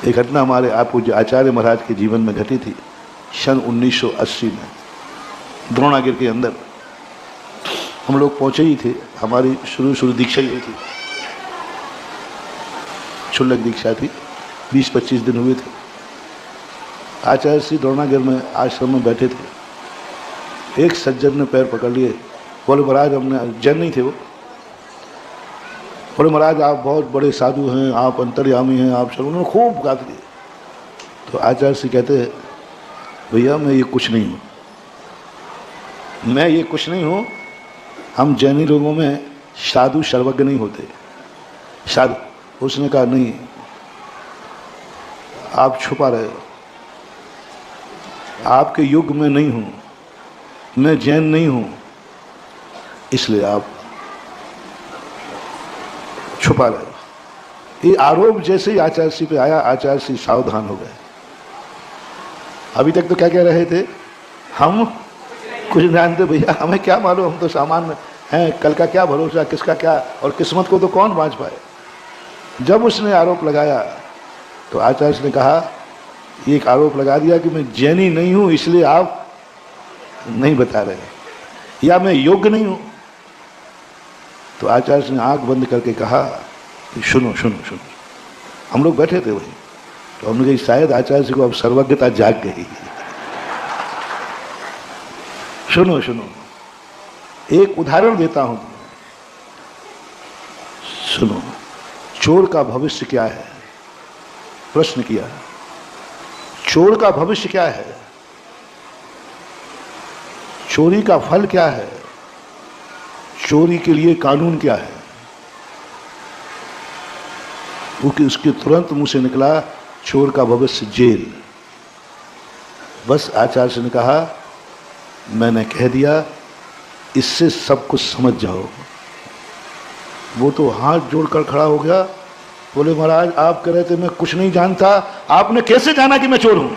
एक घटना हमारे आप पूज्य आचार्य महाराज के जीवन में घटी थी सन 1980 में द्रोणागिर के अंदर। हम लोग पहुंचे ही थे, हमारी शुरू दीक्षा ही थी, क्षुल्लक दीक्षा थी, 20-25 दिन हुए थे। आचार्य श्री द्रोणागिर में आश्रम में बैठे थे। एक सज्जन ने पैर पकड़ लिए, बोले महाराज, हमने जैन नहीं थे वो, बोले महाराज आप बहुत बड़े साधु हैं, आप अंतर्यामी हैं, आप सब, उन्होंने खूब गात दिए। तो आचार्य श्री कहते हैं भैया मैं ये कुछ नहीं हूँ, मैं ये कुछ नहीं हूँ। हम जैनी लोगों में साधु सर्वज्ञ नहीं होते साधु। उसने कहा नहीं, आप छुपा रहे हो, आपके युग में नहीं हूँ, मैं जैन नहीं हूँ, इसलिए आप छुपा रहे हो। ये आरोप जैसे ही आचार्य श्री पे आया, आचार्य श्री सावधान हो गए। अभी तक तो क्या कह रहे थे, हम कुछ जानते भैया, हमें क्या मालूम, हम तो सामान्य हैं, कल का क्या भरोसा, किसका क्या, और किस्मत को तो कौन बांच पाए। जब उसने आरोप लगाया तो आचार्य ने कहा, एक आरोप लगा दिया कि मैं जैनी नहीं हूं, इसलिए आप नहीं बता रहे, या मैं योग्य नहीं हूं। तो आचार्य ने आंख बंद करके कहा कि सुनो सुनो सुनो। हम लोग बैठे थे वहीं, तो हमने कहा शायद आचार्य को अब सर्वज्ञता जाग गई। सुनो सुनो, एक उदाहरण देता हूं, सुनो। चोर का भविष्य क्या है? प्रश्न किया, चोर का भविष्य क्या है? चोरी का फल क्या है? चोरी के लिए कानून क्या है? क्योंकि उसके तुरंत मुंह से निकला, चोर का भविष्य जेल। बस आचार्य ने कहा, मैंने कह दिया, इससे सब कुछ समझ जाओ। वो तो हाथ जोड़कर खड़ा हो गया, बोले महाराज आप कह रहे थे मैं कुछ नहीं जानता, आपने कैसे जाना कि मैं चोर हूं?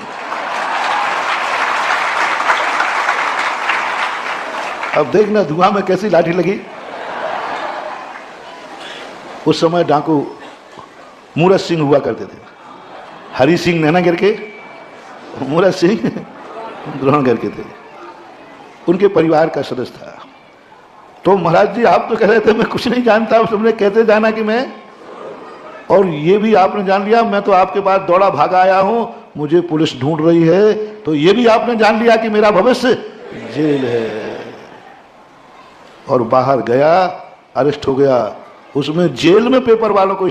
अब देखना धुआं में कैसी लाठी लगी। उस समय डाकू मूरत सिंह हुआ करते थे, हरि सिंह नैनागिर के, मूरत सिंह द्रोणागिर के थे, उनके परिवार का सदस्य था। तो महाराज जी आप तो कह रहे थे मैं कुछ नहीं जानता, अब तुमने कहते जाना कि मैं, और ये भी आपने जान लिया, मैं तो आपके पास दौड़ा भागा आया हूं, मुझे पुलिस ढूंढ रही है, तो ये भी आपने जान लिया कि मेरा भविष्य जेल है। और बाहर गया, अरेस्ट हो गया। उसमें जेल में पेपर वालों को